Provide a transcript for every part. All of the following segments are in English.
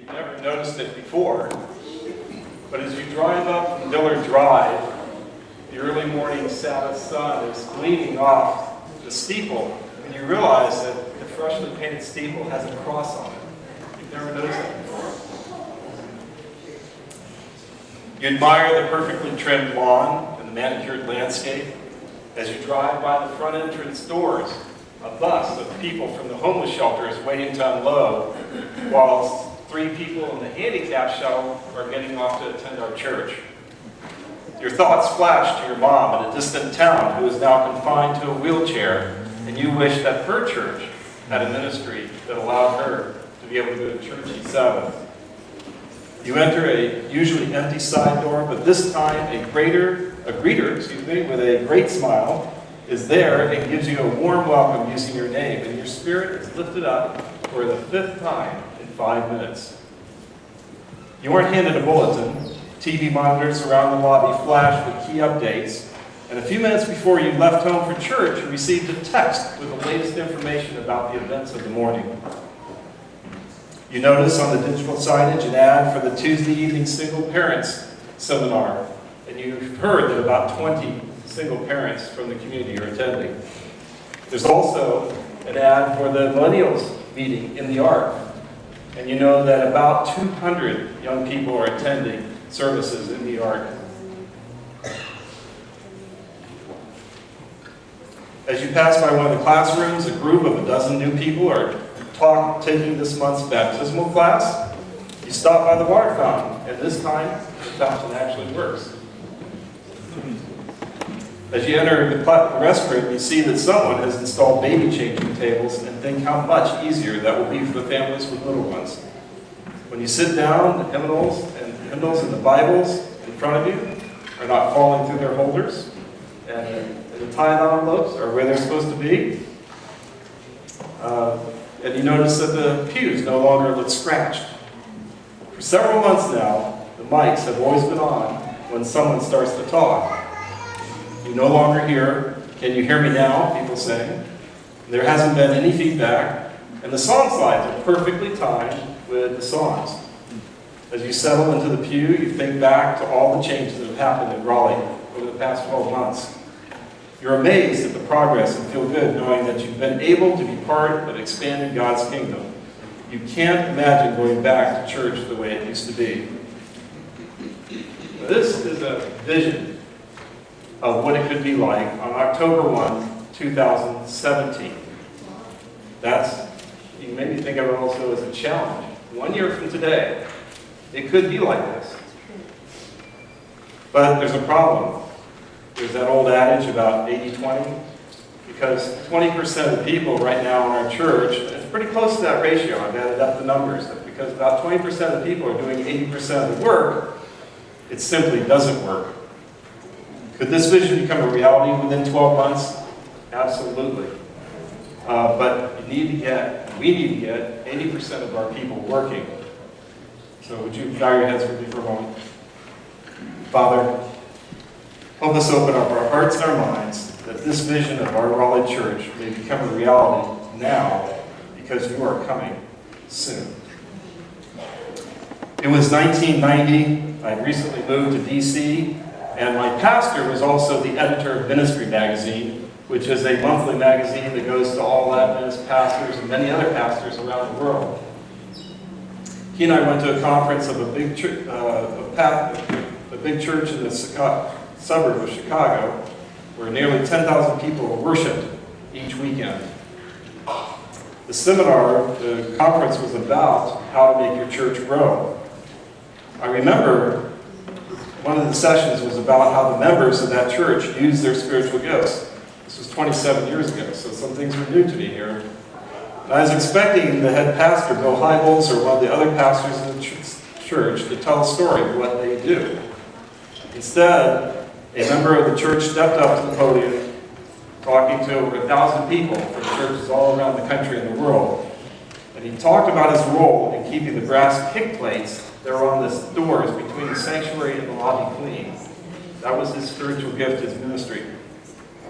You've never noticed it before, but as you drive up from Dillard Drive, the early morning Sabbath sun is gleaming off the steeple, and you realize that the freshly painted steeple has a cross on it. You've never noticed that before. You admire the perfectly trimmed lawn and the manicured landscape. As you drive by the front entrance doors, a bus of people from the homeless shelter is waiting to unload, whilst 3 people in the handicap shuttle are getting off to attend our church. Your thoughts flash to your mom in a distant town who is now confined to a wheelchair, and you wish that her church had a ministry that allowed her to be able to go to church each Sabbath. You enter a usually empty side door, but this time a greeter with a great smile is there and gives you a warm welcome using your name, and your spirit is lifted up for the 5th time in 5 minutes. You weren't handed a bulletin. TV monitors around the lobby flash with key updates, and a few minutes before you left home for church, you received a text with the latest information about the events of the morning. You notice on the digital signage an ad for the Tuesday evening single parents seminar, and you've heard that about 20 single parents from the community are attending. There's also an ad for the millennials meeting in the Ark, and you know that about 200 young people are attending services in the Ark. As you pass by one of the classrooms, a group of a dozen new people are taking this month's baptismal class. You stop by the water fountain, and this time the fountain actually works. As you enter the restroom, you see that someone has installed baby changing tables, and think how much easier that will be for the families with little ones. When you sit down, the hymnals and the Bibles in front of you are not falling through their holders, and the tithe envelopes are where they're supposed to be. And you notice that the pews no longer look scratched. For several months now, the mics have always been on when someone starts to talk. You no longer hear, "Can you hear me now?" people saying. There hasn't been any feedback, and the song slides are perfectly timed with the songs. As you settle into the pew, you think back to all the changes that have happened in Raleigh over the past 12 months. You're amazed at the progress and feel good knowing that you've been able to be part of expanding God's kingdom. You can't imagine going back to church the way it used to be. This is a vision of what it could be like on October 1, 2017. You maybe think of it also as a challenge. 1 year from today, it could be like this. But there's a problem. There's that old adage about 80-20, because 20% of the people right now in our church, it's pretty close to that ratio. I've added up the numbers, because about 20% of the people are doing 80% of the work. It simply doesn't work. Could this vision become a reality within 12 months? Absolutely. But we need to get 80% of our people working. So would you bow your heads with me for a moment? Father, help us open up our hearts and our minds that this vision of our Raleigh church may become a reality now, because you are coming soon. It was 1990. I recently moved to D.C., and my pastor was also the editor of Ministry Magazine, which is a monthly magazine that goes to all Adventist pastors and many other pastors around the world. He and I went to a conference of a big church in the suburb of Chicago, where nearly 10,000 people were worshipped each weekend. The conference was about how to make your church grow. I remember one of the sessions was about how the members of that church use their spiritual gifts. This was 27 years ago, so some things were new to me here. And I was expecting the head pastor, Bill Hybels, or one of the other pastors in the church to tell a story of what they do. Instead, a member of the church stepped up to the podium, talking to over 1,000 people from churches all around the country and the world. And he talked about his role in keeping the brass kick plates that are on the doors between the sanctuary and the lobby clean. That was his spiritual gift, his ministry.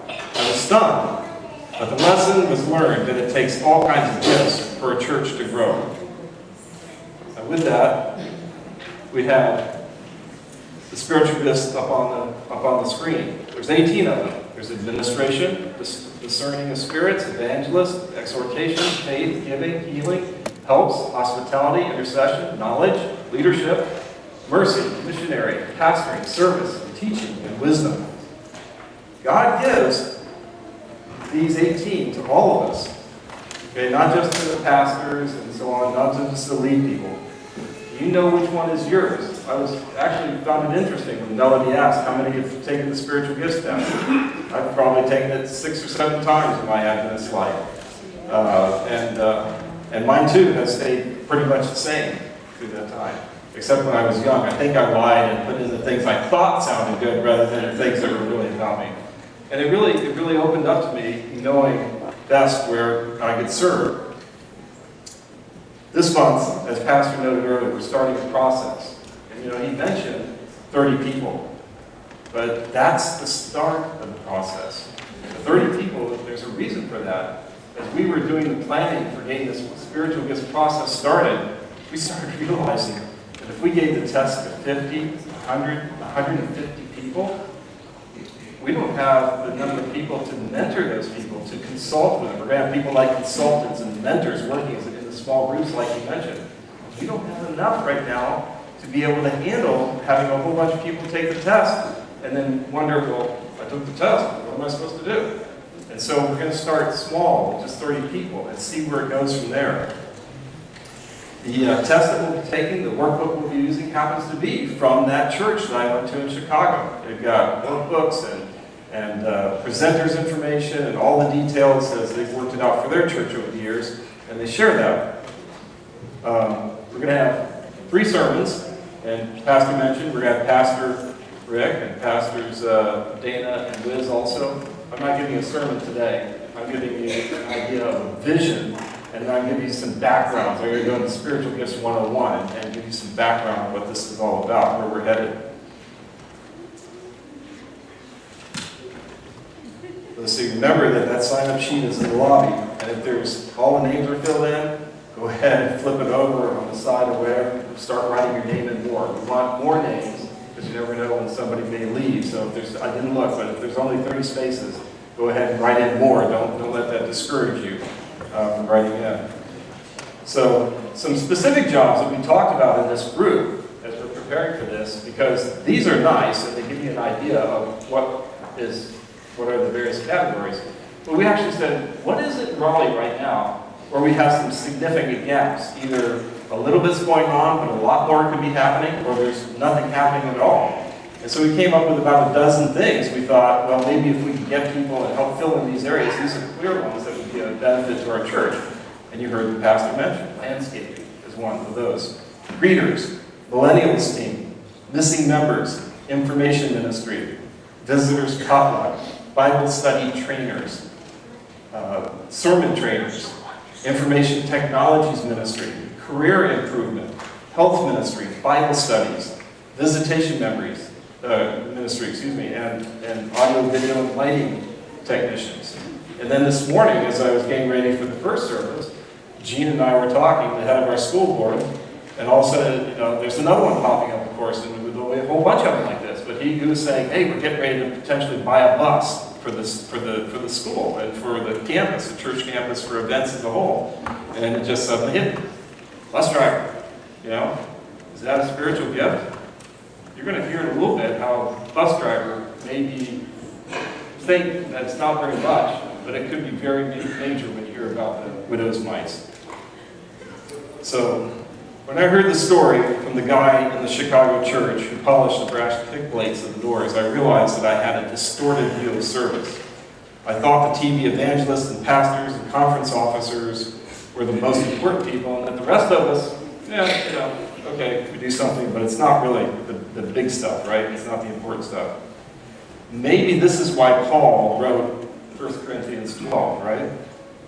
I was stunned, but the lesson was learned that it takes all kinds of gifts for a church to grow. I with that, we have the spiritual gifts up on the screen. There's 18 of them. There's administration, discerning of spirits, evangelist, exhortation, faith, giving, healing, helps, hospitality, intercession, knowledge, leadership, mercy, missionary, pastoring, service, and teaching, and wisdom. God gives these 18 to all of us. Okay, not just to the pastors and so on, not just to the lead people. You know which one is yours. I was actually found it interesting when Melody asked how many have taken the spiritual gifts test. I've probably taken it 6 or 7 times in my Adventist life. And mine too has stayed pretty much the same through that time. Except when I was young. I think I lied and put in the things I thought sounded good rather than the things that were really about me. And it really opened up to me knowing best where I could serve. This month, as Pastor noted earlier, we're starting a process. And he mentioned 30 people. But that's the start of the process. The 30 people, there's a reason for that. As we were doing the planning for getting this spiritual gifts process started, we started realizing that if we gave the test to 50, 100, 150 people, we don't have the number of people to mentor those people, to consult with them. We're going to have people like consultants and mentors working in the small groups like you mentioned. We don't have enough right now to be able to handle having a whole bunch of people take the test and then wonder, well, I took the test, what am I supposed to do? And so we're going to start small with just 30 people and see where it goes from there. The test that we'll be taking, the workbook we'll be using, happens to be from that church that I went to in Chicago. They've got workbooks and presenters information and all the details as they've worked it out for their church over the years, and they share that. We're going to have 3 sermons, and Pastor mentioned we're going to have Pastor Rick and Pastors Dana and Liz also. I'm not giving you a sermon today. I'm giving you an idea of a vision, and then I'm going to give you some backgrounds. I'm going to go into Spiritual Gifts 101 and give you some background on what this is all about, where we're headed. So remember that sign-up sheet is in the lobby, and if there's all the names are filled in, go ahead and flip it over on the side or whatever. Start writing your name in more. We want more names, because you never know when somebody may leave. So if there's, I didn't look, but if there's only 30 spaces, go ahead and write in more. Don't let that discourage you from writing in. So some specific jobs that we talked about in this group as we're preparing for this, because these are nice and they give you an idea of what are the various categories. But we actually said, what is it in Raleigh right now where we have some significant gaps? Either a little bit's going on, but a lot more could be happening, or there's nothing happening at all. And so we came up with about a dozen things. We thought, well, maybe if we could get people and help fill in these areas, these are clear ones that would be a benefit to our church. And you heard the pastor mention, landscaping is one of those. Greeters, millennials team, missing members, information ministry, visitors potluck, Bible study trainers, sermon trainers, information technologies ministry, career improvement, health ministry, Bible studies, visitation ministry, and audio, video, and lighting technicians. And then this morning, as I was getting ready for the first service, Gene and I were talking, the head of our school board, and all of a sudden, there's another one popping up, of course, and there'll be a whole bunch of them like this. But he was saying, hey, we're getting ready to potentially buy a bus for the school and for the campus, the church campus, for events as a whole. And it just suddenly hit me. Bus driver, is that a spiritual gift? You're going to hear in a little bit how a bus driver maybe think that it's not very much, but it could be very major when you hear about the widow's mites. So, when I heard the story from the guy in the Chicago church who polished the brass pick plates of the doors, I realized that I had a distorted view of service. I thought the TV evangelists and pastors and conference officers were the most important people, and that the rest of us, okay, we do something, but it's not really the big stuff, right? It's not the important stuff. Maybe this is why Paul wrote 1 Corinthians 12, right?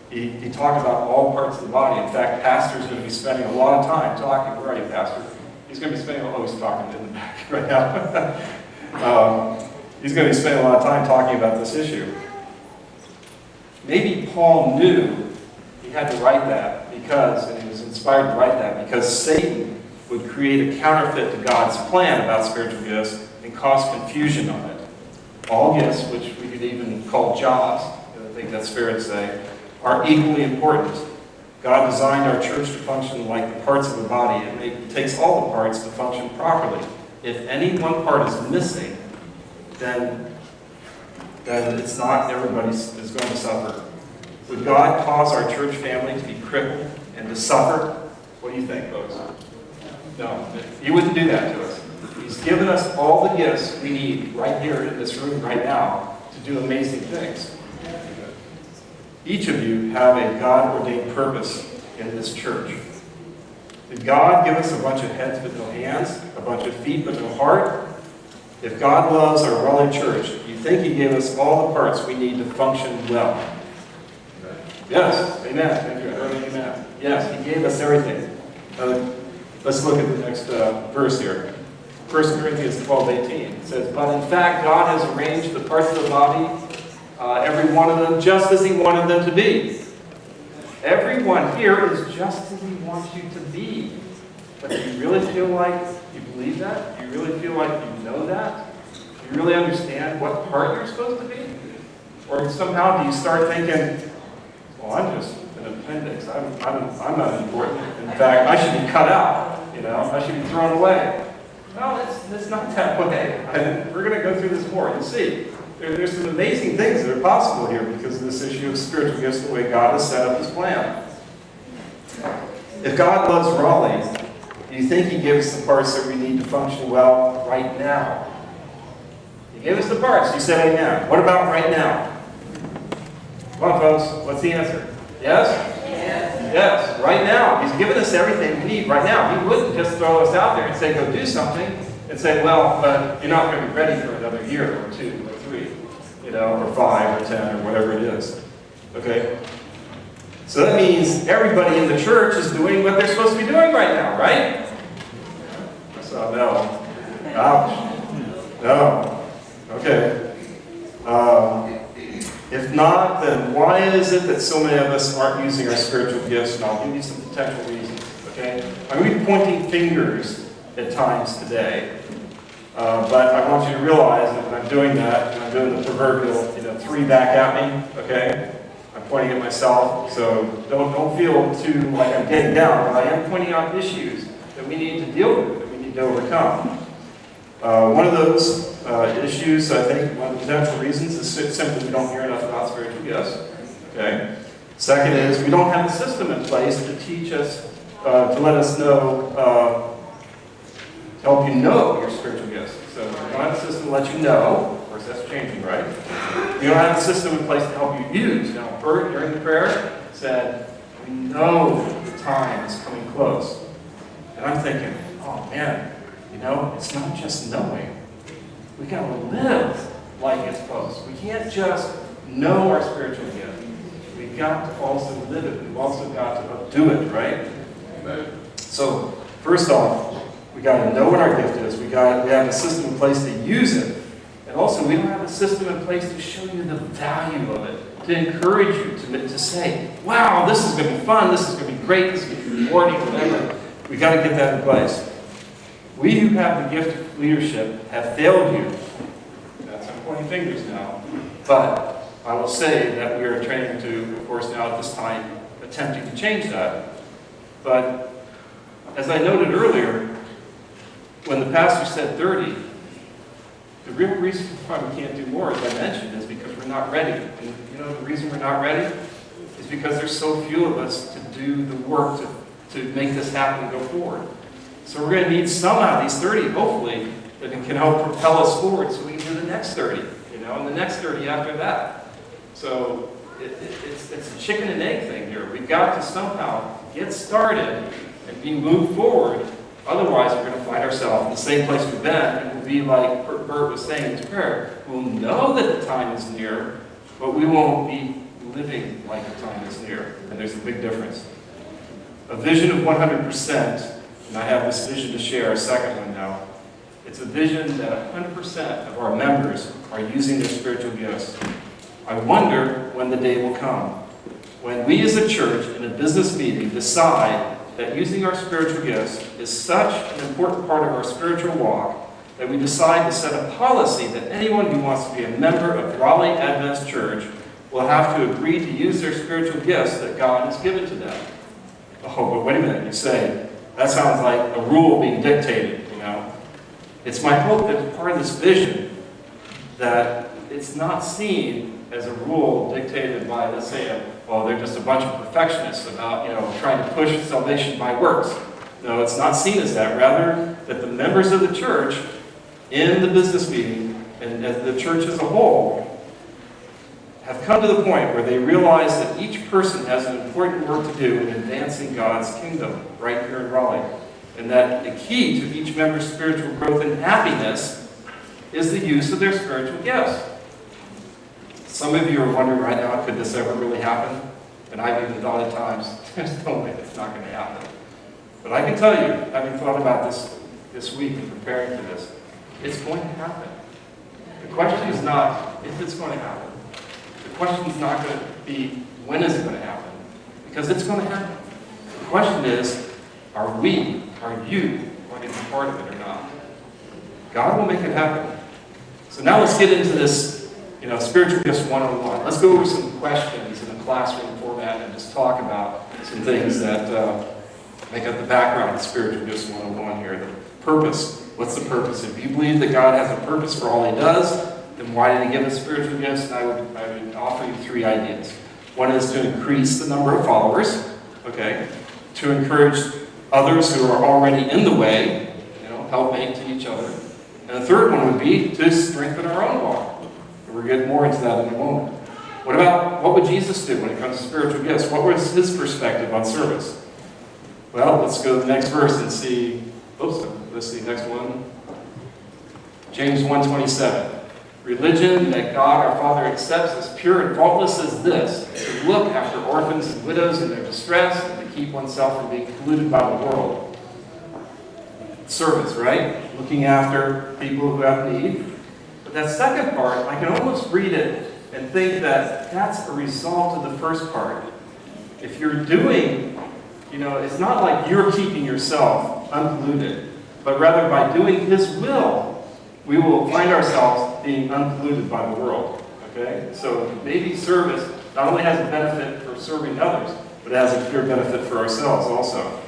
He talked about all parts of the body. In fact, pastor's going to be spending a lot of time talking. Where are you, Pastor? He's going to be spending, he's talking in the back right now. He's going to be spending a lot of time talking about this issue. Maybe Paul knew he had to write that because, and he was inspired to write that because Satan would create a counterfeit to God's plan about spiritual gifts and cause confusion on it. All gifts, which we could even call jobs, I think that's fair to say, are equally important. God designed our church to function like the parts of a body. It takes all the parts to function properly. If any one part is missing, then it's not everybody is going to suffer. Would God cause our church family to be crippled and to suffer? What do you think, folks? No, He wouldn't do that to us. He's given us all the gifts we need right here in this room right now to do amazing things. Each of you have a God-ordained purpose in this church. Did God give us a bunch of heads but no hands, a bunch of feet but no heart? If God loves our Raleigh church, do you think He gave us all the parts we need to function well? Yes, amen. Thank you. I heard an amen. Yes, He gave us everything. Let's look at the next verse here. 1 Corinthians 12:18. It says, "But in fact, God has arranged the parts of the body, every one of them, just as He wanted them to be." Everyone here is just as He wants you to be. But do you really feel like you believe that? Do you really feel like you know that? Do you really understand what part you're supposed to be? Or somehow do you start thinking, well, I'm just an appendix. I'm not important. In fact, I should be cut out. I should be thrown away. No, it's not that way. We're going to go through this more. You'll see. There's some amazing things that are possible here because of this issue of spiritual gifts, the way God has set up His plan. If God loves Raleigh, do you think He gives us the parts that we need to function well right now? He gave us the parts. You said amen. What about right now? Come on, folks. What's the answer? Yes? Yes. Yes. Right now. He's given us everything we need right now. He wouldn't just throw us out there and say, go do something, and say, well, but you're not going to be ready for another year or 2 or 3, or 5 or 10 or whatever it is. Okay? So that means everybody in the church is doing what they're supposed to be doing right now, right? So, no. Ouch. No. Okay. If not, then why is it that so many of us aren't using our spiritual gifts? And I'll give you some potential reasons. Okay? I'm going to be pointing fingers at times today. But I want you to realize that when I'm doing that, and I'm doing the proverbial, 3 back at me, okay? I'm pointing at myself, so don't feel too like I'm getting down, but I am pointing out issues that we need to deal with, that we need to overcome. One of those issues, I think, one of the potential reasons is simply we don't hear enough about spiritual gifts. Okay? Second is we don't have a system in place to teach us, to let us know, to help you know your spiritual gifts. So we don't have a system to let you know. Of course, that's changing, right? We don't have a system in place to help you use. Now, Bert, during the prayer, said, we know the time is coming close. And I'm thinking, oh man, it's not just knowing. We got to live like it's close. We can't just know our spiritual gift. We've got to also live it. We've also got to do it, right? Amen. So, first off, we got to know what our gift is. We have a system in place to use it. And also, we don't have a system in place to show you the value of it, to encourage you to say, wow, this is going to be fun, this is going to be great, this is going to be rewarding, whatever. We got to get that in place. We who have the gift of leadership have failed you. I'm pointing fingers now. But I will say that we are training to, of course, now at this time, attempting to change that. But as I noted earlier, when the pastor said 30, the real reason why we can't do more, as I mentioned, is because we're not ready. And the reason we're not ready is because there's so few of us to do the work to make this happen and go forward. So we're going to need some out of these 30, hopefully, that can help propel us forward so we can do the next 30, and the next 30 after that. So it's a chicken and egg thing here. We've got to somehow get started and be moved forward. Otherwise, we're going to find ourselves in the same place we've been, and we'll be like Bert was saying in his prayer. We'll know that the time is near, but we won't be living like the time is near. And there's a big difference. A vision of 100%, and I have this vision to share, a second one now. It's a vision that 100% of our members are using their spiritual gifts. I wonder when the day will come when we as a church in a business meeting decide that using our spiritual gifts is such an important part of our spiritual walk that we decide to set a policy that anyone who wants to be a member of Raleigh Adventist Church will have to agree to use their spiritual gifts that God has given to them. Oh, but wait a minute, you say, that sounds like a rule being dictated, you know. It's my hope that part of this vision that it's not seen as a rule dictated by, let's say, they're just a bunch of perfectionists about, trying to push salvation by works. No, it's not seen as that. Rather, that the members of the church in the business meeting and as the church as a whole have come to the point where they realize that each person has an important work to do in advancing God's kingdom right here in Raleigh. And that the key to each member's spiritual growth and happiness is the use of their spiritual gifts. Some of you are wondering right now, could this ever really happen? And I've even thought at times, there's no way it's not going to happen. But I can tell you, having thought about this week and preparing for this, it's going to happen. The question is not if it's going to happen. The question is not going to be when is it going to happen, because it's going to happen. The question is, are you going to be part of it or not? God will make it happen. So now let's get into this, Spiritual Gifts 101. Let's go over some questions in a classroom format and just talk about some things that make up the background of Spiritual Gifts 101 here. The purpose. What's the purpose? If you believe that God has a purpose for all He does, then why did He give us spiritual gifts? And I would offer you 3 ideas. One is to increase the number of followers, okay? To encourage others who are already in the way, helpmate to each other. And the third one would be to strengthen our own walk. And we'll get more into that in a moment. What would Jesus do when it comes to spiritual gifts? What was His perspective on service? Well, let's go to the next verse and see. Let's see, next one. James 1:27. Religion that God our Father accepts as pure and faultless as this, to look after orphans and widows in their distress, and to keep oneself from being polluted by the world. Service, right? Looking after people who have need. But that second part, I can almost read it and think that that's a result of the first part. If you're doing, it's not like you're keeping yourself unpolluted, but rather by doing His will, we will find ourselves being unpolluted by the world. Okay? So maybe service not only has a benefit for serving others, but it has a clear benefit for ourselves also.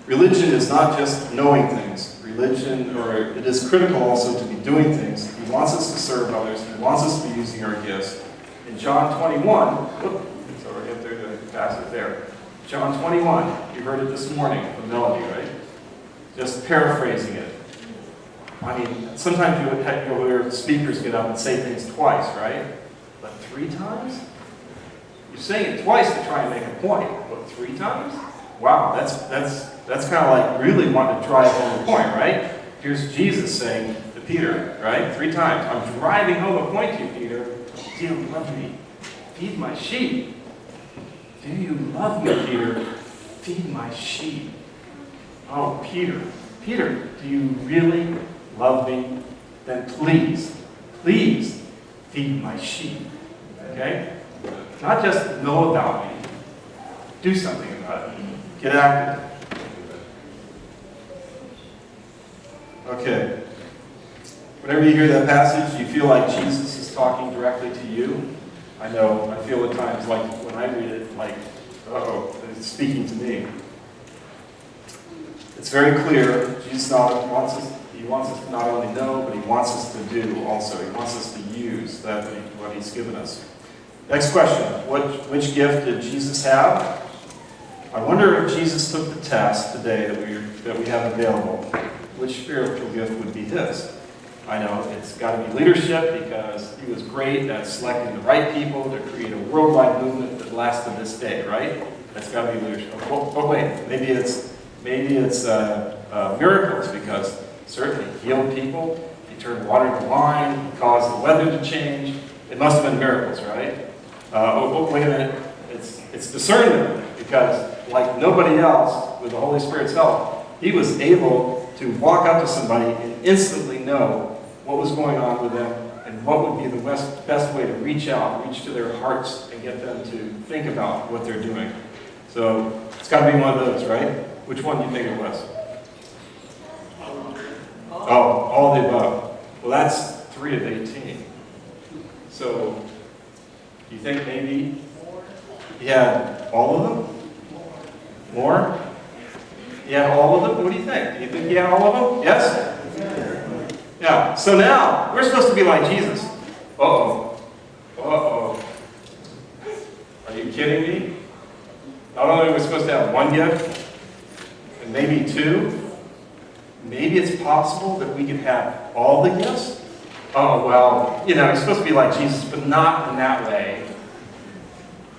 Religion is not just knowing things. It is critical also to be doing things. He wants us to serve others. He wants us to be using our gifts. In John 21, it's already up there to pass it there. John 21, you heard it this morning from Melody, right? Just paraphrasing it. I mean, sometimes you'll hear speakers get up and say things twice, right? But 3 times? You're saying it twice to try and make a point, but 3 times? Wow, that's kind of like really wanting to drive home a point, right? Here's Jesus saying to Peter, right? 3 times. I'm driving home a point to you, Peter. Do you love me? Feed my sheep. Do you love me, Peter? Feed my sheep. Oh, Peter, do you really love me? Then please feed my sheep. Okay? Not just know about me. Do something about it. Get active. Okay. Whenever you hear that passage, you feel like Jesus is talking directly to you. I know, I feel at times like when I read it, like, it's speaking to me. It's very clear, Jesus wants us to not only know, but He wants us to do also. He wants us to use what He's given us. Next question, which gift did Jesus have? I wonder if Jesus took the test today that we have available. Which spiritual gift would be His? I know it's got to be leadership, because He was great at selecting the right people to create a worldwide movement that lasts to this day, right? That's got to be leadership. Oh wait, maybe it's miracles, because certainly He healed people, He turned water into wine, He caused the weather to change. It must have been miracles, right? Wait a minute. It's discernment, because like nobody else, with the Holy Spirit's help, He was able to walk up to somebody and instantly know what was going on with them And what would be the best way to reach out, reach to their hearts, and get them to think about what they're doing? So it's got to be one of those, right? Which one do you think it was? Oh, all the above. Well, that's 3 of 18. So you think maybe he had all of them? More? He had all of them? What do you think? Do you think he had all of them? Yes? Yeah. So now, we're supposed to be like Jesus. Uh-oh. Uh-oh. Are you kidding me? Not only are we supposed to have one gift, and maybe 2, maybe it's possible that we could have all the gifts? Oh, well, you know, you're supposed to be like Jesus, but not in that way.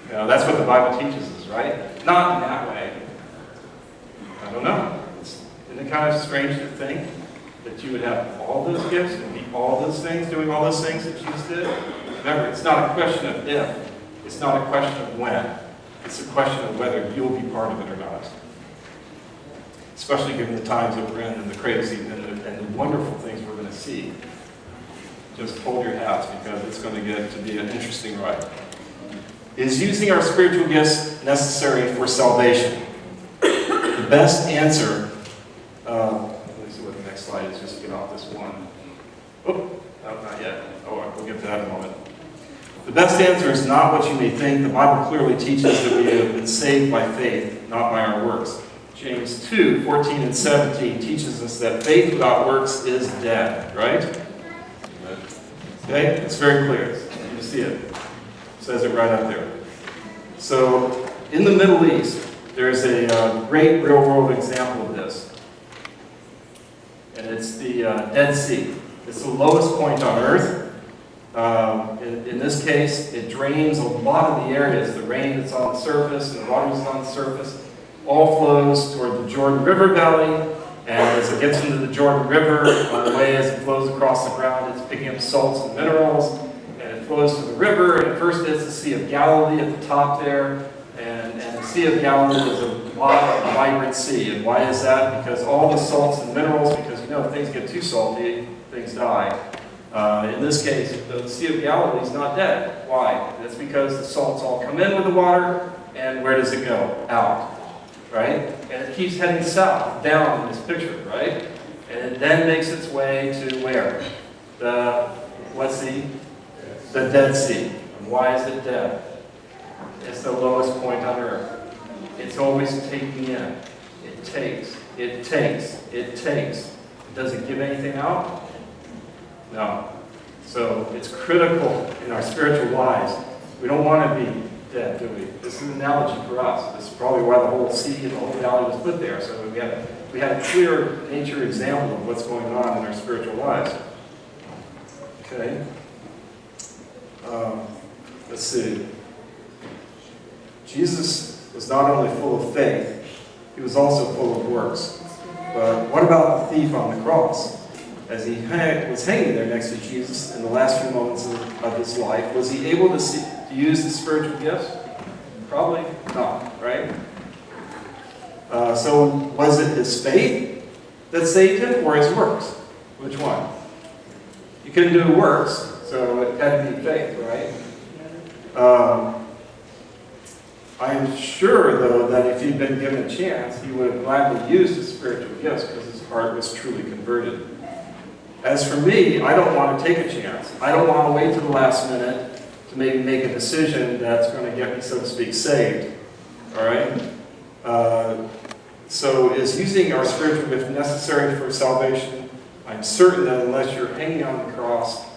You know, that's what the Bible teaches us, right? Not in that way. I don't know. Isn't it kind of strange to think that you would have all those gifts and be all those things, doing all those things that Jesus did? Remember, it's not a question of if. It's not a question of when. It's a question of whether you'll be part of it or not. Especially given the times that we're in and the crazy and the wonderful things we're going to see. Just hold your hats because it's going to get to be an interesting ride. Is using our spiritual gifts necessary for salvation? The best answer, let me see what the next slide is, just to get off this one. Oh, no, not yet. Oh, we'll get to that in a moment. The best answer is not what you may think. The Bible clearly teaches that we have been saved by faith, not by our works. James 2, 14 and 17 teaches us that faith without works is dead, right? Okay, it's very clear. You see it. It says it right up there. So, in the Middle East, there's a great real-world example of this. And it's the Dead Sea. It's the lowest point on Earth. In this case, it drains a lot of the areas. The rain that's on the surface and the water that's on the surface all flows toward the Jordan River Valley. And as it gets into the Jordan River, on the way as it flows across the ground, it's picking up salts and minerals. And it flows to the river. And first it's the Sea of Galilee at the top there. And the Sea of Galilee is a vibrant sea. And why is that? Because all the salts and minerals, because you know if things get too salty, things die. In this case, the Sea of Galilee is not dead. Why? That's because the salts all come in with the water, and where does it go? Out. Right? And it keeps heading south, down in this picture, right? And it then makes its way to where? What sea? The Dead Sea. And why is it dead? It's the lowest point on Earth. It's always taking in. It takes. It takes. It takes. Does it give anything out? No. So it's critical in our spiritual lives. We don't want to be dead, do we? This is an analogy for us. This is probably why the whole sea and the whole valley was put there. So we had a clear nature example of what's going on in our spiritual lives. Okay. Let's see. Jesus was not only full of faith, he was also full of works. But what about the thief on the cross? As he was hanging there next to Jesus in the last few moments of his life, was he able to use the spiritual gifts? Probably not, right? So was it his faith that saved him or his works? Which one? You couldn't do works, so it had to be faith, right? I am sure, though, that if he'd been given a chance, he would have gladly used his spiritual gifts because his heart was truly converted. As for me, I don't want to take a chance. I don't want to wait to the last minute to maybe make a decision that's going to get me, so to speak, saved. All right? So is using our spiritual gift necessary for salvation? I'm certain that unless you're hanging on a cross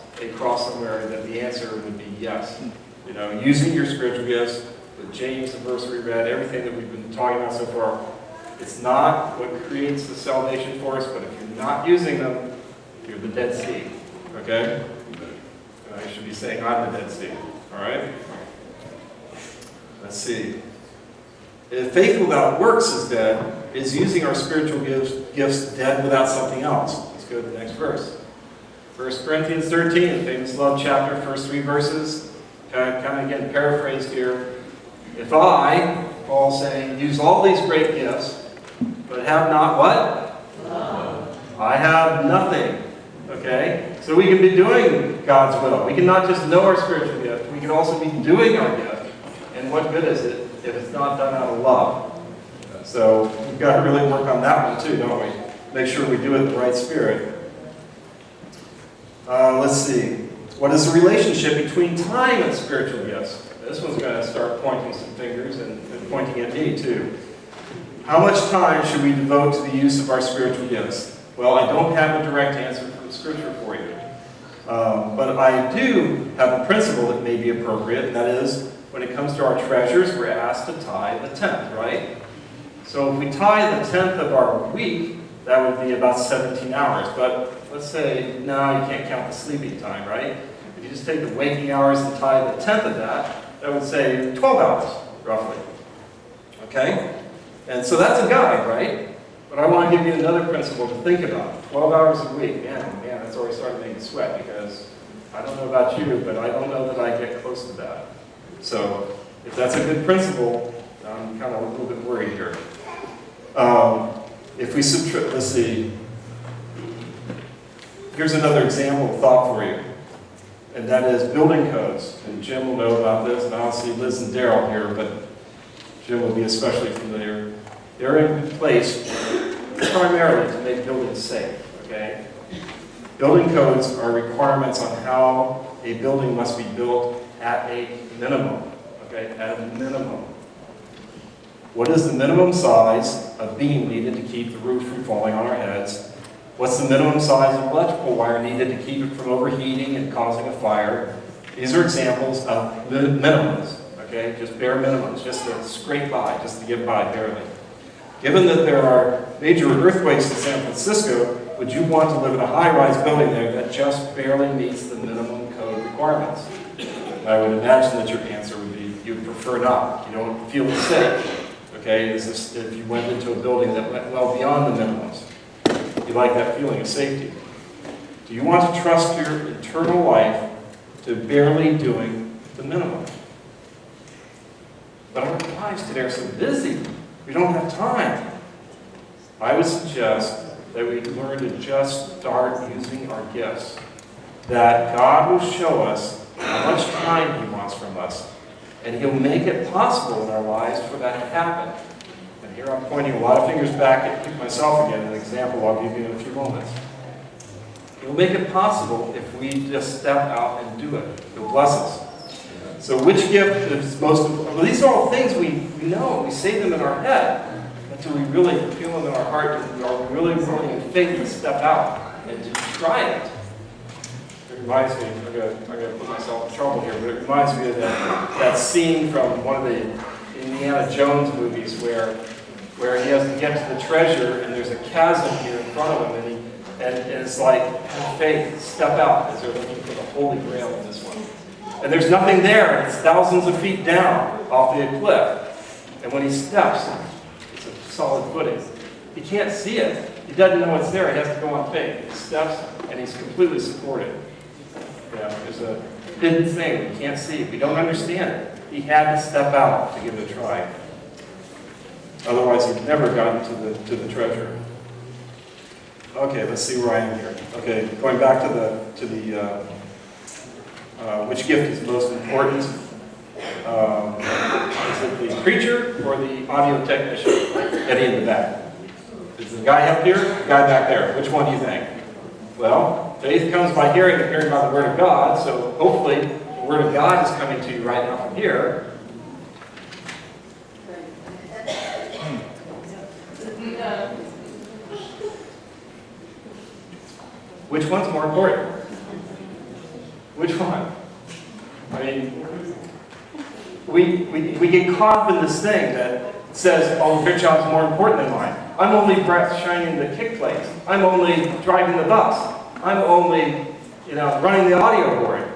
somewhere, that the answer would be yes. You know, using your spiritual gifts, with James, the verse we read, everything that we've been talking about so far, it's not what creates the salvation for us, but if you're not using them, you're the Dead Sea. Okay? I should be saying I'm the Dead Sea. All right? Let's see. If faith without works is dead, is using our spiritual gifts dead without something else? Let's go to the next verse. 1 Corinthians 13, the famous love chapter, first 3 verses. Kind of again paraphrased here. If I, Paul's saying, use all these great gifts, but have not what? Love. I have nothing. Okay? okay? So we can be doing God's will. We can not just know our spiritual gift, we can also be doing our gift. And what good is it if it's not done out of love? So we've got to really work on that one too, don't we? Make sure we do it in the right spirit. Let's see. What is the relationship between time and spiritual gifts? This one's going to start pointing some fingers and pointing at me too. How much time should we devote to the use of our spiritual gifts? Well, I don't have a direct answer from Scripture for you. But I do have a principle that may be appropriate, and that is, when it comes to our treasures, we're asked to tithe the 10th, right? So if we tithe the 10th of our week, that would be about 17 hours. But let's say, no, you can't count the sleeping time, right? If you just take the waking hours and tithe the 10th of that, that would say 12 hours, roughly. Okay? And so that's a guide, right? But I want to give you another principle to think about. 12 hours a week, man, that's already starting to make me sweat, because I don't know about you, but I don't know that I get close to that. So if that's a good principle, I'm kind of a little bit worried here. If we subtract, let's see, here's another example of thought for you, and that is building codes. And Jim will know about this, and I don't see Liz and Daryl here, but Jim will be especially familiar. They're in place primarily to make buildings safe, okay? Building codes are requirements on how a building must be built at a minimum, okay? At a minimum. What is the minimum size of beam needed to keep the roof from falling on our heads? What's the minimum size of electrical wire needed to keep it from overheating and causing a fire? These are examples of minimums, okay? Just bare minimums, just to scrape by, just to get by barely. Given that there are major earthquakes in San Francisco, would you want to live in a high-rise building there that just barely meets the minimum code requirements? I would imagine that your answer would be you would prefer not. You don't feel safe. Okay, as if you went into a building that went well beyond the minimums. You like that feeling of safety. Do you want to trust your eternal life to barely doing the minimum? But our lives today are so busy. We don't have time. I would suggest that we learn to just start using our gifts. That God will show us how much time He wants from us. And He'll make it possible in our lives for that to happen. And here I'm pointing a lot of fingers back at myself again, an example I'll give you in a few moments. He'll make it possible if we just step out and do it. He'll bless us. So which gift is most important? Well, these are all things we know. We say them in our head. But do we really feel them in our heart? Are we really willing in faith to step out and to try it? It reminds me, I'm going to put myself in trouble here, but it reminds me of that scene from one of the Indiana Jones movies where he has to get to the treasure and there's a chasm here in front of him and it's like, have faith, step out as they're looking for the Holy Grail in this one. And there's nothing there, and it's thousands of feet down off the cliff. And when he steps, it's a solid footing. He can't see it. He doesn't know it's there. He has to go on faith. He steps, and he's completely supported. Yeah, there's a hidden thing we can't see. We don't understand it. He had to step out to give it a try. Otherwise, he'd never gotten to the treasure. Okay, let's see where I am here. Okay, going back to the which gift is most important? Is it the preacher or the audio technician? Eddie in the back. Is the guy up here? The guy back there? Which one do you think? Well, faith comes by hearing and hearing by the Word of God, so hopefully the Word of God is coming to you right now from here. Which one's more important? Which one? I mean, we get caught up in this thing that says, oh, your job's more important than mine. I'm only breath shining the kick plates. I'm only driving the bus. I'm only, running the audio board.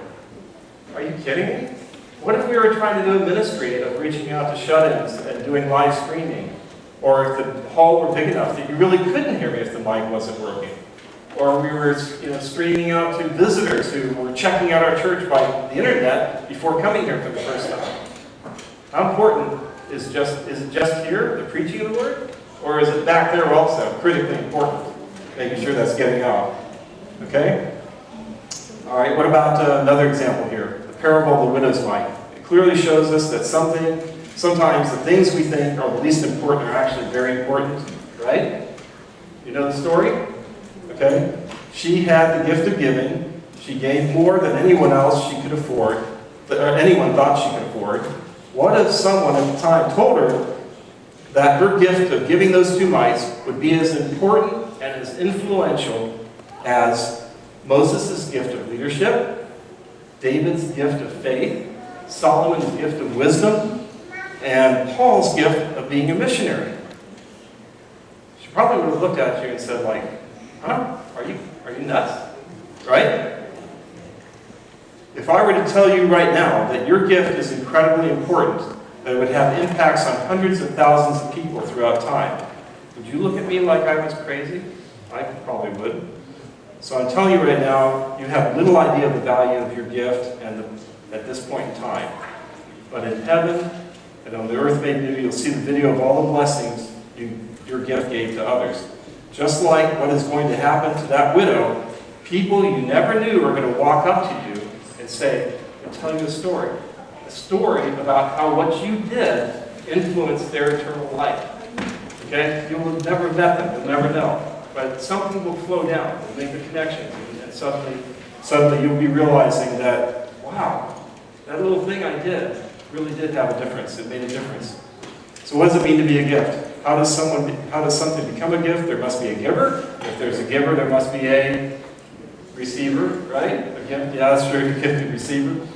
Are you kidding me? What if we were trying to do a ministry of reaching out to shut-ins and doing live streaming? Or if the hall were big enough that you really couldn't hear me if the mic wasn't working? Or we were, streaming out to visitors who were checking out our church by the internet before coming here for the first time. How important is it just here, the preaching of the Word? Or is it back there also, critically important, making sure that's getting out? Okay? All right, what about another example here? The parable of the widow's mite. It clearly shows us that sometimes the things we think are the least important are actually very important, right? You know the story? Okay? She had the gift of giving. She gave more than anyone else she could afford, or anyone thought she could afford. What if someone at the time told her that her gift of giving those 2 mites would be as important and as influential as Moses' gift of leadership, David's gift of faith, Solomon's gift of wisdom, and Paul's gift of being a missionary? She probably would have looked at you and said, like, huh? Are you nuts? Right? If I were to tell you right now that your gift is incredibly important, that it would have impacts on hundreds of thousands of people throughout time, would you look at me like I was crazy? I probably would. So I'm telling you right now, you have little idea of the value of your gift at this point in time. But in heaven and on the earth made new, you'll see the video of all the blessings your gift gave to others. Just like what is going to happen to that widow, people you never knew are going to walk up to you and say, and tell you a story about how what you did influenced their eternal life. Okay? You'll have never met them, you'll never know. But something will flow down, will make the connections, and suddenly you'll be realizing that, wow, that little thing I did really did have a difference. It made a difference. So what does it mean to be a gift? How does something become a gift? There must be a giver. If there's a giver, there must be a receiver, right? A gift, yeah, that's true, a gift and receiver.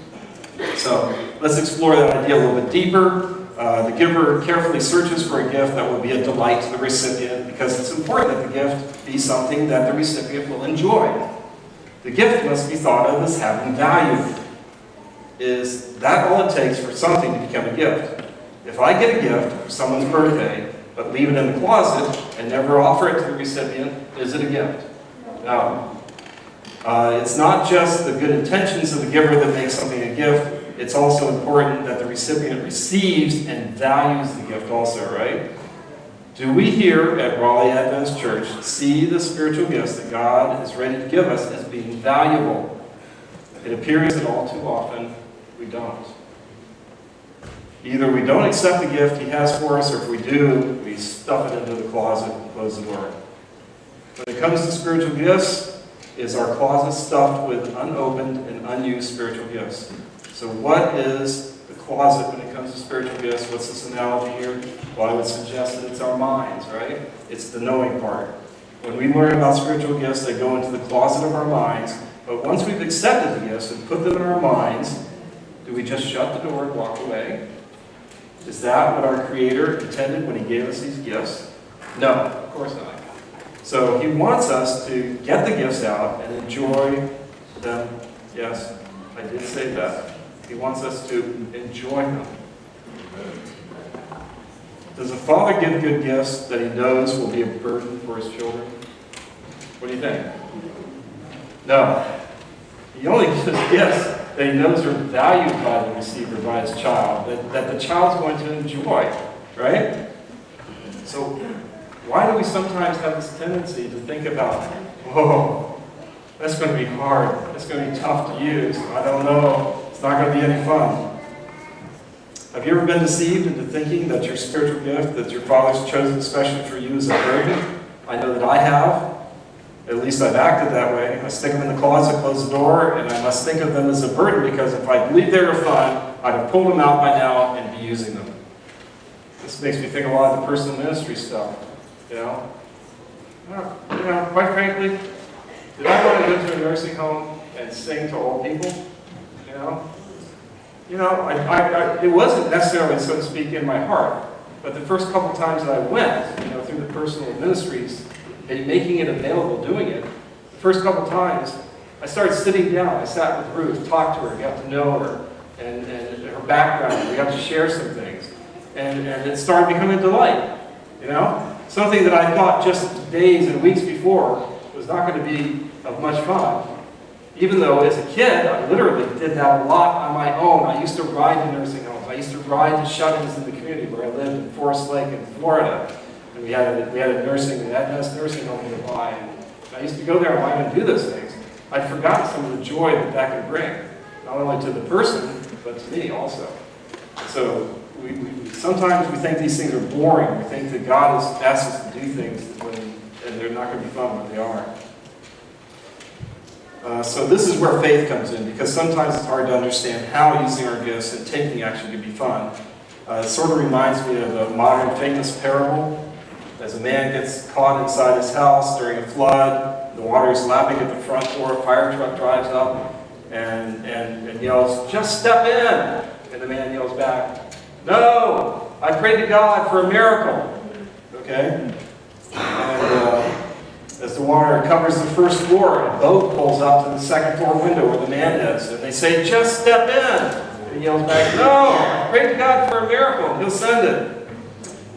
So let's explore that idea a little bit deeper. The giver carefully searches for a gift that will be a delight to the recipient, because it's important that the gift be something that the recipient will enjoy. The gift must be thought of as having value. Is that all it takes for something to become a gift? If I get a gift for someone's birthday, but leave it in the closet and never offer it to the recipient, is it a gift? No. It's not just the good intentions of the giver that makes something a gift. It's also important that the recipient receives and values the gift also, right? Do we here at Raleigh Adventist Church see the spiritual gifts that God is ready to give us as being valuable? It appears that all too often we don't. Either we don't accept the gift He has for us, or if we do, we stuff it into the closet and close the door. When it comes to spiritual gifts, is our closet stuffed with unopened and unused spiritual gifts? So what is the closet when it comes to spiritual gifts? What's this analogy here? Well, I would suggest that it's our minds, right? It's the knowing part. When we learn about spiritual gifts, they go into the closet of our minds. But once we've accepted the gifts and put them in our minds, do we just shut the door and walk away? Is that what our Creator intended when He gave us these gifts? No, of course not. So He wants us to get the gifts out and enjoy them. Yes, I did say that. He wants us to enjoy them. Does a father give good gifts that he knows will be a burden for his children? What do you think? No. He only gives gifts that he knows are valued by the receiver, by his child, that the child's going to enjoy, right? So why do we sometimes have this tendency to think about, whoa, that's going to be hard, that's going to be tough to use, I don't know, it's not going to be any fun. Have you ever been deceived into thinking that your spiritual gift, that your Father's chosen especially for you, is a burden? I know that I have. At least I've acted that way. I stick them in the closet, close the door, and I must think of them as a burden, because if I believed they were fun, I'd have pulled them out by now and be using them. This makes me think a lot of the personal ministry stuff. You know, quite frankly, did I want to go to a nursing home and sing to old people? It wasn't necessarily, so to speak, in my heart. But the first couple times that I went, through the personal ministries, and making it available, doing it, the first couple times, I started sitting down. I sat with Ruth, talked to her, got to know her, and her background. We got to share some things. And it started becoming a delight, Something that I thought just days and weeks before was not going to be of much fun. Even though as a kid, I literally did that a lot on my own. I used to ride to nursing homes. I used to ride to shut-ins in the community where I lived in Forest Lake in Florida. And we had a nursing home nearby. And I used to go there and I would do those things. I'd forgotten some of the joy that could bring, not only to the person, but to me also. So sometimes we think these things are boring. We think that God has asked us to do things and they're not going to be fun, but they are. So this is where faith comes in, because sometimes it's hard to understand how using our gifts and taking action can be fun. It sort of reminds me of a modern famous parable. As a man gets caught inside his house during a flood, the water is lapping at the front door, a fire truck drives up and yells, "Just step in!" And the man yells back, "No, I prayed to God for a miracle." Okay? And as the water covers the first floor, a boat pulls up to the second floor window where the man is, and they say, "Just step in." And he yells back, "No, I prayed to God for a miracle. He'll send it."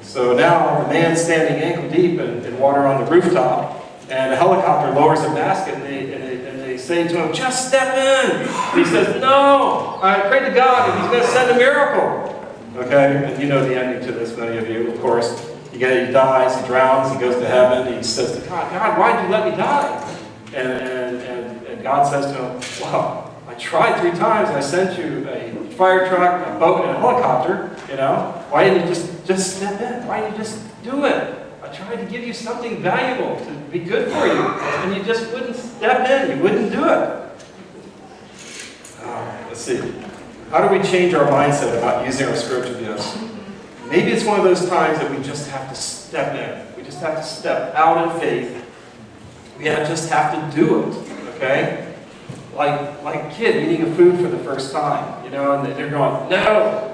So now the man's standing ankle deep in water on the rooftop, and a helicopter lowers a basket, and they say to him, "Just step in." And he says, "No, I prayed to God, and He's going to send a miracle." Okay, and you know the ending to this, many of you, of course. He dies, he drowns, he goes to heaven, he says to God, "God, why did you let me die?" And God says to him, "Well, I tried 3 times. I sent you a fire truck, a boat, and a helicopter, you know. Why didn't you just step in? Why didn't you just do it? I tried to give you something valuable to be good for you, and you just wouldn't step in. You wouldn't do it." Let's see. How do we change our mindset about using our spiritual gifts? Maybe it's one of those times that we just have to step in. We just have to step out in faith. We just have to do it, okay? Like a kid eating a food for the first time, you know, and they're going, "No,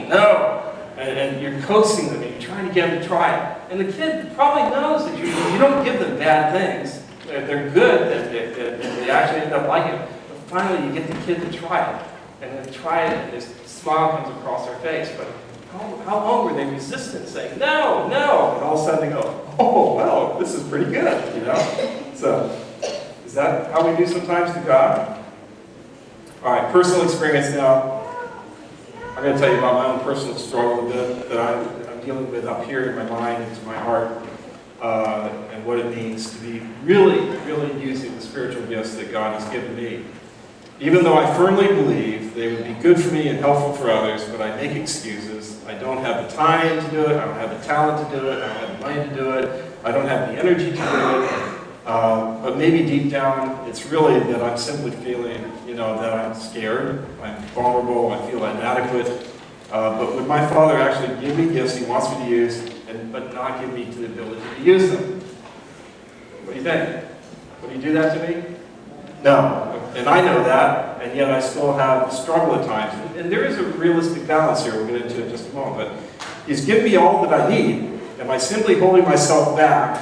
no." And you're coaxing them, and you're trying to get them to try it. And the kid probably knows that you don't give them bad things. They're good, and they actually end up liking it. But finally, you get the kid to try it. And they try it, and this smile comes across their face. But how long were they resistant, saying, "No, no," and all of a sudden they go, "Oh, well, this is pretty good," you know? So, is that how we do sometimes to God? All right, personal experience now. I'm going to tell you about my own personal struggle a bit that I'm dealing with up here in my mind and to my heart, and what it means to be really, really using the spiritual gifts that God has given me. Even though I firmly believe they would be good for me and helpful for others, but I make excuses. I don't have the time to do it. I don't have the talent to do it. I don't have the money to do it. I don't have the energy to do it. But maybe deep down, it's really that I'm simply feeling, you know, that I'm scared, I'm vulnerable, I feel inadequate. But would my Father actually give me gifts He wants me to use, but not give me the ability to use them? What do you think? Would He do that to me? No. And I know that, and yet I still have struggle at times. And there is a realistic balance here we'll get into in just a moment. But He's given me all that I need. Am I simply holding myself back?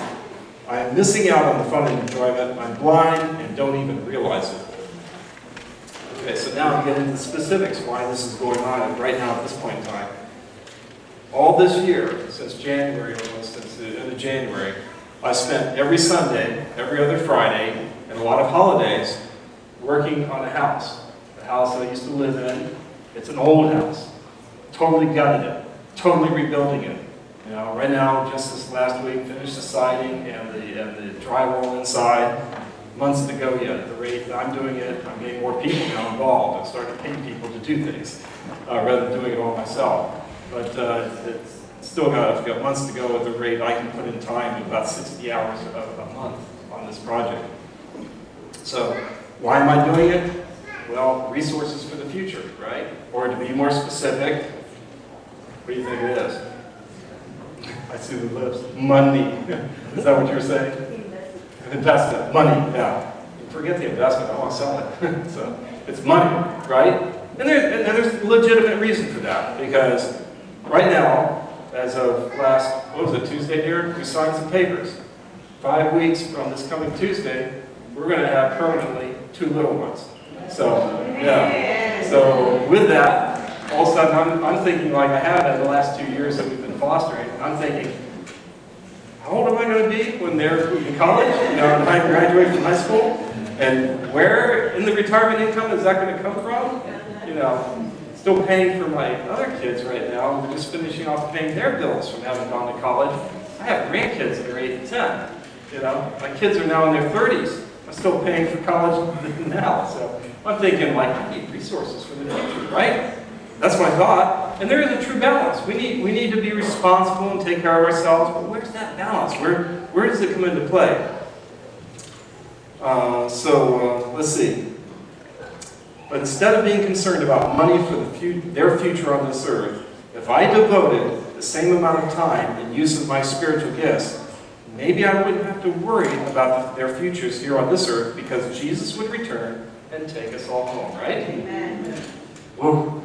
I am missing out on the fun and enjoyment. I'm blind and don't even realize it. Okay, so now we get into the specifics why this is going on right now at this point in time. All this year, since January, almost since the end of January, I spent every Sunday, every other Friday, and a lot of holidays working on a house. The house that I used to live in. It's an old house. Totally gutted it. Totally rebuilding it. You know, right now, just this last week, finished the siding and the drywall inside. Months to go yet. At the rate that I'm doing it, I'm getting more people now involved. I'm starting to pay people to do things rather than doing it all myself. But it's still I've got months to go at the rate I can put in time, about 60 hours a month on this project. So why am I doing it? Well, resources for the future, right? Or to be more specific, what do you think it is? I see the lips. Money. Is that what you're saying? Investment. Money. Yeah. Forget the investment. I want to sell it. So it's money, right? And there's a legitimate reason for that, because right now, as of last, what was it, Tuesday here, we signed some papers. 5 weeks from this coming Tuesday, we're going to have permanently 2 little ones. So, yeah. So with that, all of a sudden I'm thinking like I have in the last 2 years that we've been fostering. I'm thinking, how old am I going to be when they're in college? You know, when I graduate from high school? And where in the retirement income is that going to come from? You know, still paying for my other kids right now. We're just finishing off paying their bills from having gone to college. I have grandkids that are 8 and 10. You know, my kids are now in their 30s. I'm still paying for college now. So I'm thinking, like, I need resources for the future, right? That's my thought. And there is a true balance. We need to be responsible and take care of ourselves, but where's that balance? Where does it come into play? Let's see. But instead of being concerned about money for their future on this earth, if I devoted the same amount of time and use of my spiritual gifts, maybe I wouldn't have to worry about their futures here on this earth, because Jesus would return and take us all home, right? Amen. Whoa.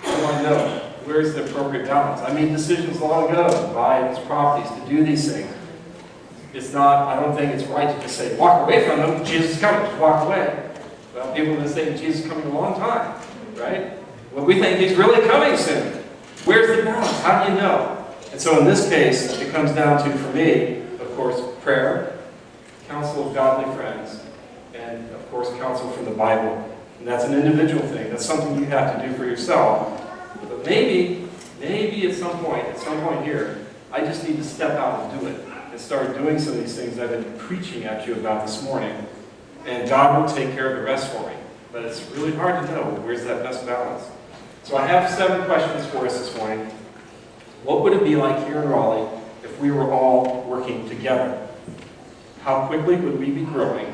How do I know? Where's the appropriate balance? I made decisions long ago to buy these properties, to do these things. It's not, I don't think it's right to just say, walk away from them, Jesus is coming, just walk away. Well, people have been saying Jesus is coming a long time, right? Well, we think he's really coming soon. Where's the balance? How do you know? And so in this case, it comes down to, for me, of course, prayer, counsel of godly friends, and of course, counsel from the Bible. And that's an individual thing. That's something you have to do for yourself. But maybe at some point here, I just need to step out and do it. And start doing some of these things I've been preaching at you about this morning. And God will take care of the rest for me. But it's really hard to know where's that best balance. So I have 7 questions for us this morning. What would it be like here in Raleigh if we were all working together? How quickly would we be growing?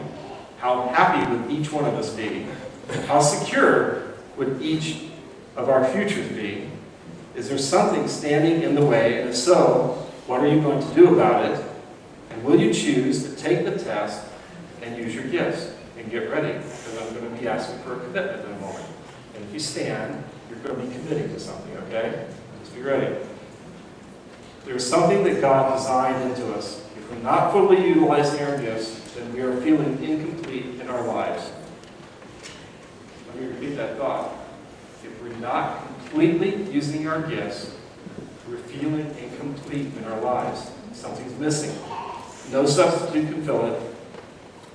How happy would each one of us be? How secure would each of our futures be? Is there something standing in the way? And if so, what are you going to do about it? And will you choose to take the test and use your gifts? And get ready, because I'm going to be asking for a commitment in a moment. And if you stand, you're going to be committing to something, okay? Just be ready. There's something that God designed into us. If we're not fully utilizing our gifts, then we are feeling incomplete in our lives. Let me repeat that thought. If we're not completely using our gifts, we're feeling incomplete in our lives. Something's missing. No substitute can fill it.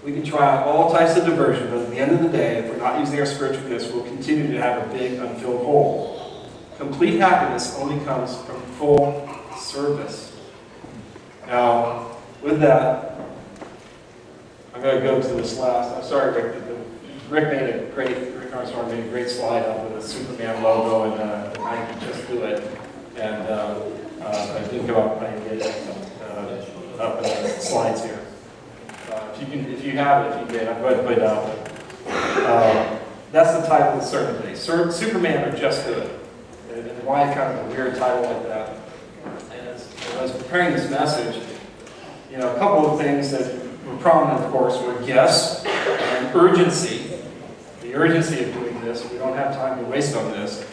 We can try out all types of diversion, but at the end of the day, if we're not using our spiritual gifts, we'll continue to have a big unfilled hole. Complete happiness only comes from full service. Now, with that, I'm going to go to this last. I'm sorry, Rick. Rick Armstrong made a great slide up with a Superman logo and Nike Just Do It. And I didn't go up. I didn't get it up in the slides here. If you have it, if you did, I'm going to put it out. That's the title of the sermon today. Superman or Just Do It. And why kind of a weird title like that? And as I was preparing this message, you know, a couple of things that were prominent, of course, were gifts and urgency. The urgency of doing this. We don't have time to waste on this.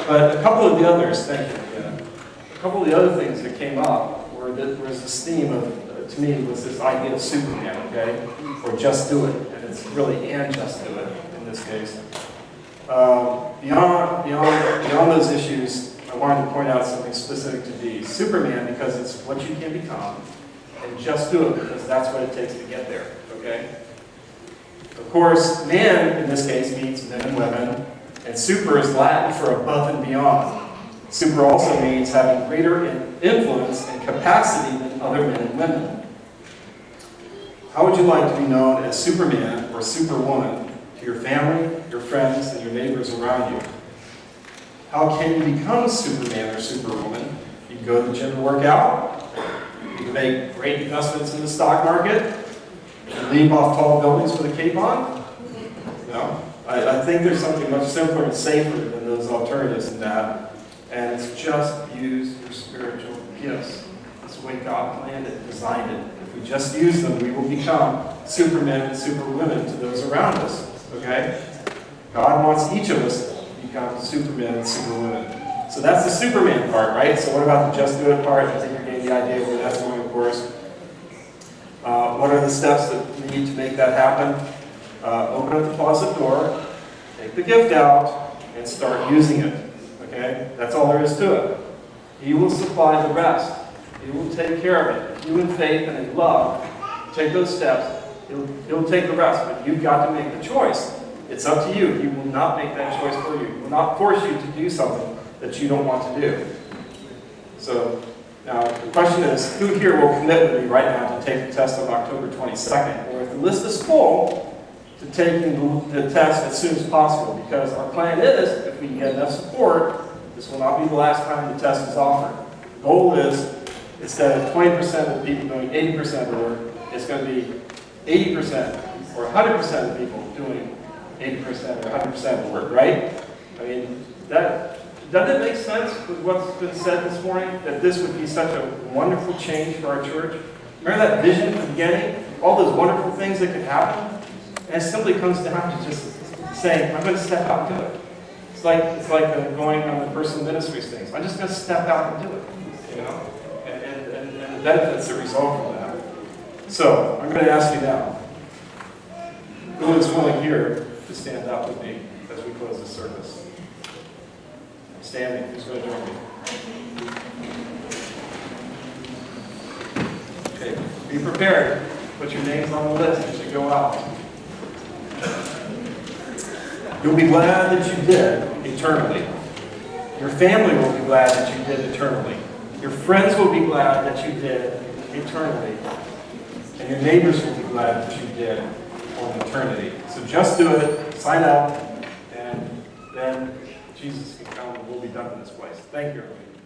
But a couple of the others, thank you, Jenna. A couple of the other things that came up was this theme of, to me, was this idea of Superman, okay? Or just do it. And it's really and just do it in this case. Beyond those issues, I wanted to point out something specific to be Superman because it's what you can become, and just do it because that's what it takes to get there, okay? Of course, man in this case means men and women, and super is Latin for above and beyond. Super also means having greater influence and capacity than other men and women. How would you like to be known as Superman or Superwoman to your family, your friends, and your neighbors around you? How can you become Superman or Superwoman? You can go to the gym and work out. You can make great investments in the stock market. You can leap off tall buildings with a cape on. No? I think there's something much simpler and safer than those alternatives in that. And it's just use your spiritual gifts. That's the way God planned it, designed it. If we just use them, we will become Supermen and Superwomen to those around us. Okay? God wants each of us to become Supermen and Superwomen. So that's the Superman part, right? So what about the just do it part? I think you're getting the idea of where that's going, of course. What are the steps that we need to make that happen? Open up the closet door, take the gift out, and start using it. Okay? That's all there is to it. He will supply the rest. He will take care of it. If you in faith and in love take those steps, he'll take the rest. But you've got to make the choice. It's up to you. He will not make that choice for you. He will not force you to do something that you don't want to do. So Now, the question is, who here will commit with me right now to take the test on October 22nd? Or if the list is full, to taking the test as soon as possible, because our plan is, if we get enough support, this will not be the last time the test is offered. The goal is, instead of 20% of the people doing 80% of the work, it's going to be 80% or 100% of the people doing 80% or 100% of the work, right? I mean, doesn't it make sense with what's been said this morning, that this would be such a wonderful change for our church? Remember that vision at the beginning? All those wonderful things that could happen? And it simply comes down to just saying, I'm going to step out and do it. It's like going on the personal ministries things. I'm just going to step out and do it, you know? And the benefits that result from that. So, I'm going to ask you now, who is willing here to stand up with me as we close this service? Standing, who's going to join me? Okay, be prepared. Put your names on the list as you go out. You'll be glad that you did eternally. Your family will be glad that you did eternally. Your friends will be glad that you did eternally. And your neighbors will be glad that you did for eternity. So just do it, sign up, and then Jesus can come and we'll be done in this place. Thank you, everybody.